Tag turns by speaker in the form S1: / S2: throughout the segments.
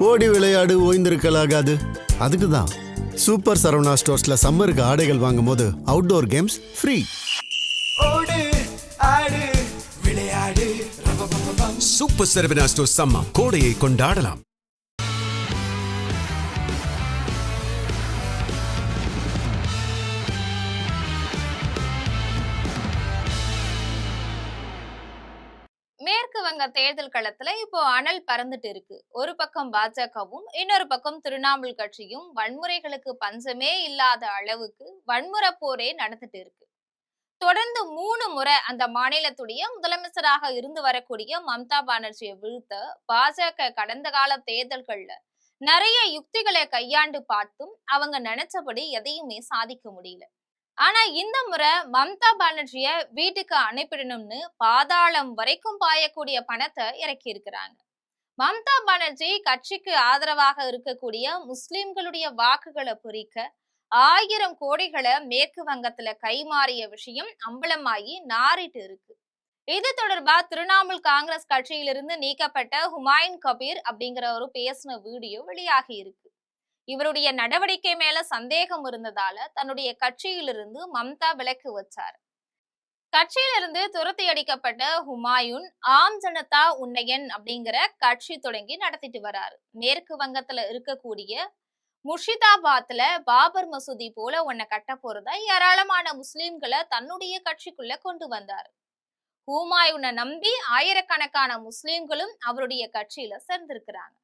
S1: ஓடி விளையாடு ஓய்ந்திருக்கலாகாது. அதுக்கு தான் சூப்பர் சரவணா ஸ்டோர்ஸ்ல சம்மருக்கு ஆடைகள் வாங்கும் போது outdoor games free.
S2: Super Saravana stores summer கோடையை கொண்டாடலாம்.
S3: மேற்கு வங்க தேர்தல் களத்துல இப்போ அனல் பறந்துட்டு இருக்கு. ஒரு பக்கம் பாஜகவும் இன்னொரு பக்கம் திரிணாமுல் கட்சியும் வன்முறைகளுக்கு பஞ்சமே இல்லாத அளவுக்கு வன்முறை போரே நடந்துட்டு இருக்கு. தொடர்ந்து 3 முறை அந்த மாநிலத்துடைய முதலமைச்சராக இருந்து வரக்கூடிய மம்தா பானர்ஜியை வீழ்த்த பாஜக கடந்த கால தேர்தல்கள்ல நிறைய யுக்திகளை கையாண்டு பார்த்தும் அவங்க நினைச்சபடி எதையுமே சாதிக்க முடியல. ஆனா இந்த முறை மம்தா பானர்ஜிய வீட்டுக்கு அனுப்பிடணும்னு பாதாளம் வரைக்கும் பாயக்கூடிய பணத்தை இறக்கி இருக்கிறாங்க. மம்தா பானர்ஜி கட்சிக்கு ஆதரவாக இருக்கக்கூடிய முஸ்லிம்களுடைய வாக்குகளை பொறிக்க 1000 கோடிகளை மேற்கு வங்கத்துல கைமாறிய விஷயம் அம்பலமாகி நாறிட்டு இருக்கு. இது தொடர்பா திரிணாமுல் காங்கிரஸ் கட்சியிலிருந்து நீக்கப்பட்ட ஹுமாயூன் கபீர் அப்படிங்கிறவரு பேசின வீடியோ வெளியாகி இருக்கு. இவருடைய நடவடிக்கை மேல சந்தேகம் இருந்ததால தன்னுடைய கட்சியிலிருந்து மம்தா விலக்கு வச்சார். கட்சியிலிருந்து துரத்தி அடிக்கப்பட்ட ஹுமாயூன் ஆம் ஜனதா உன்னயன் அப்படிங்கிற கட்சி தொடங்கி நடத்திட்டு வராரு. மேற்கு வங்கத்துல இருக்கக்கூடிய முர்ஷிதாபாத்ல பாபர் மசூதி போல ஒன்ன கட்ட போறதா ஏராளமான முஸ்லிம்களை தன்னுடைய கட்சிக்குள்ள கொண்டு வந்தாரு. ஹுமாயூனை நம்பி ஆயிரக்கணக்கான முஸ்லிம்களும் அவருடைய கட்சியில சேர்ந்திருக்கிறாங்க.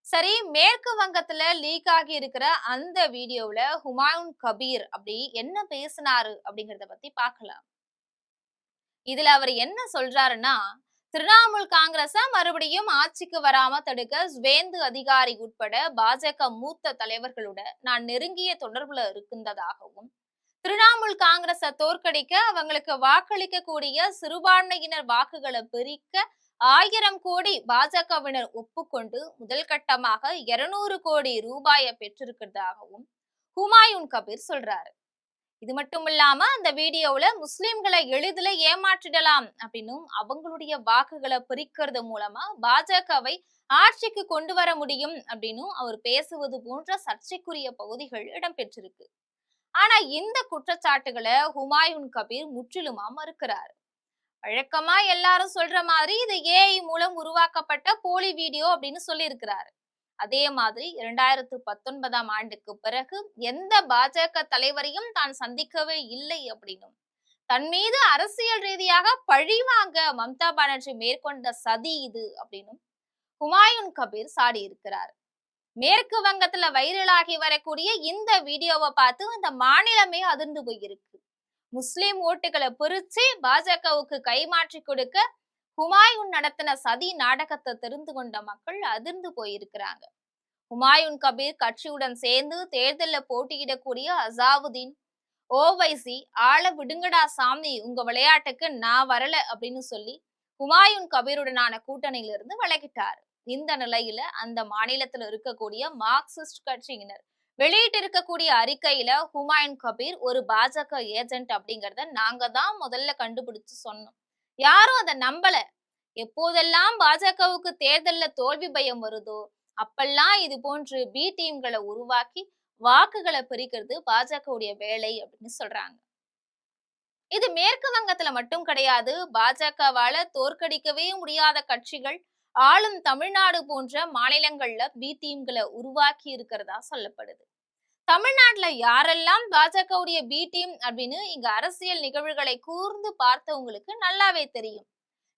S3: சரி, மேற்கு வங்கத்துல லீக் ஆகி இருக்கிற அந்த வீடியோல ஹுமாயூன் கபீர் அப்படி என்ன பேசினாரு அப்படிங்கறத பத்தி பார்க்கலாம். இதுல அவர் என்ன சொல்றாருன்னா, திரிணாமுல் காங்கிரஸ மறுபடியும் ஆட்சிக்கு வராம தடுக்க ஸ்வேந்து அதிகாரி உட்பட பாஜக மூத்த தலைவர்களோட நான் நெருங்கிய தொடர்புல இருக்கின்றதாகவும், திரிணாமுல் காங்கிரஸ தோற்கடிக்க அவங்களுக்கு வாக்களிக்க கூடிய சிறுபான்மையினர் வாக்குகளை பிரிக்க 1000 கோடி பாஜகவினர் ஒப்புக்கொண்டு முதல் கட்டமாக 200 கோடி ரூபாயை பெற்றிருக்கிறதாகவும் ஹுமாயூன் கபீர் சொல்றாரு. இது மட்டும் இல்லாம அந்த வீடியோல முஸ்லிம்களை எளிதில ஏமாற்றிடலாம் அப்படின்னும் அவங்களுடைய வாக்குகளை பிரிக்கிறது மூலமா பாஜகவை ஆட்சிக்கு கொண்டு வர முடியும் அப்படின்னும் அவர் பேசுவது போன்ற சர்ச்சைக்குரிய பகுதிகள் இடம்பெற்றிருக்கு. ஆனா இந்த குற்றச்சாட்டுகளை ஹுமாயூன் கபீர் முற்றிலுமா மறுக்கிறார். வழக்கமா எல்லாரும் சொல்ற மாதிரி இது ஏஐ மூலம் உருவாக்கப்பட்ட போலி வீடியோ அப்படின்னு சொல்லி இருக்கிறாரு. அதே மாதிரி 2019ஆம் ஆண்டுக்கு பிறகு எந்த பாஜக தலைவரையும் தான் சந்திக்கவே இல்லை அப்படின்னும், தன் மீது அரசியல் ரீதியாக பழிவாங்க மம்தா பானர்ஜி மேற்கொண்ட சதி இது அப்படின்னும் ஹுமாயூன் கபீர் சாடி இருக்கிறார். மேற்கு வங்கத்துல வைரலாகி வரக்கூடிய இந்த வீடியோவை பார்த்து அந்த மாநிலமே அதிர்ந்து போயிருக்கு. முஸ்லிம் ஓட்டுகளை பிரிச்சு பாஜகவுக்கு கைமாற்றி கொடுக்க ஹுமாயூன் நடத்தின சதி நாடகத்தை தெரிந்து கொண்ட மக்கள் அதிர்ந்து போயிருக்கிறாங்க. ஹுமாயூன் கபீர் கட்சியுடன் சேர்ந்து தேர்தலில் போட்டியிடக்கூடிய அசாவுதீன் ஓவைசி ஆள விடுங்கடா சாமி, உங்க விளையாட்டுக்கு நான் வரல அப்படின்னு சொல்லி ஹுமாயூன் கபீருடனான கூட்டணியிலிருந்து விலகிட்டார். இந்த நிலையில அந்த மாநிலத்தில் இருக்கக்கூடிய மார்க்சிஸ்ட் கட்சியினர் வெளியிட்டு இருக்கக்கூடிய அறிக்கையில ஹுமாயூன் கபீர் ஒரு பாஜக ஏஜென்ட் அப்படிங்கறத நாங்க தான் முதல்ல கண்டுபிடிச்சு சொன்னோம், யாரும் அதை நம்பல. எப்போதெல்லாம் பாஜகவுக்கு தேர்தல்ல தோல்வி பயம் வருதோ அப்பெல்லாம் இது போன்று பி டீம்களை உருவாக்கி வாக்குகளை பிரிக்கிறது பாஜகவுடைய வேலை அப்படின்னு சொல்றாங்க. இது மேற்கு வங்கத்துல மட்டும் கிடையாது. பாஜகவால தோற்கடிக்கவே முடியாத கட்சிகள் ஆளும் தமிழ்நாடு போன்ற மாநிலங்கள்ல பி டீம்களை உருவாக்கி இருக்கிறதா சொல்லப்படுது. தமிழ்நாட்டுல யாரெல்லாம் பாஜகவுடைய பி டீம் அப்படின்னு இங்க அரசியல் நிகழ்வுகளை கூர்ந்து பார்த்தவங்களுக்கு நல்லாவே தெரியும்.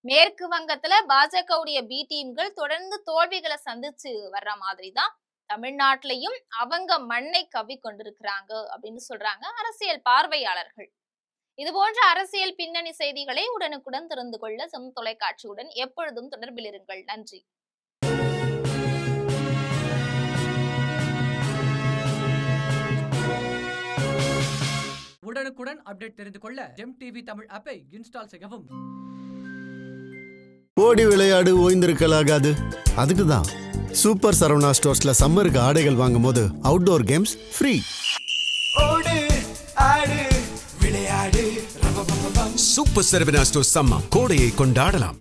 S3: மேற்கு வங்கத்துல பாஜகவுடைய பி டீம்கள் தொடர்ந்து தோல்விகளை சந்திச்சு வர்ற மாதிரிதான் தமிழ்நாட்டிலையும் அவங்க மண்ணை கவ்வி கொண்டிருக்கிறாங்க அப்படின்னு சொல்றாங்க அரசியல் பார்வையாளர்கள். இது போன்ற அரசியல் பின்னணி செய்திகளை உடனுக்குடன் தெரிந்து கொள்ள ஜம் தொலைக்காட்சியுடன் எப்பொழுதும் தொடர்பில் இருங்கள். நன்றி.
S4: உடனுக்குடன் அப்டேட் தெரிந்து கொள்ள ஜெம் டிவி தமிழ் ஆப்பை இன்ஸ்டால் செய்யவும்.
S1: ஓடி விளையாடு ஓய்ந்திருக்கலாகாது. அதுக்கு தான் சூப்பர் சரவணா ஸ்டோர்ஸ்ல சம்மருக்கு ஆடைகள் வாங்கும் போது outdoor games free.
S2: Super Saravana stores summer கோடையை கொண்டாடலாம்.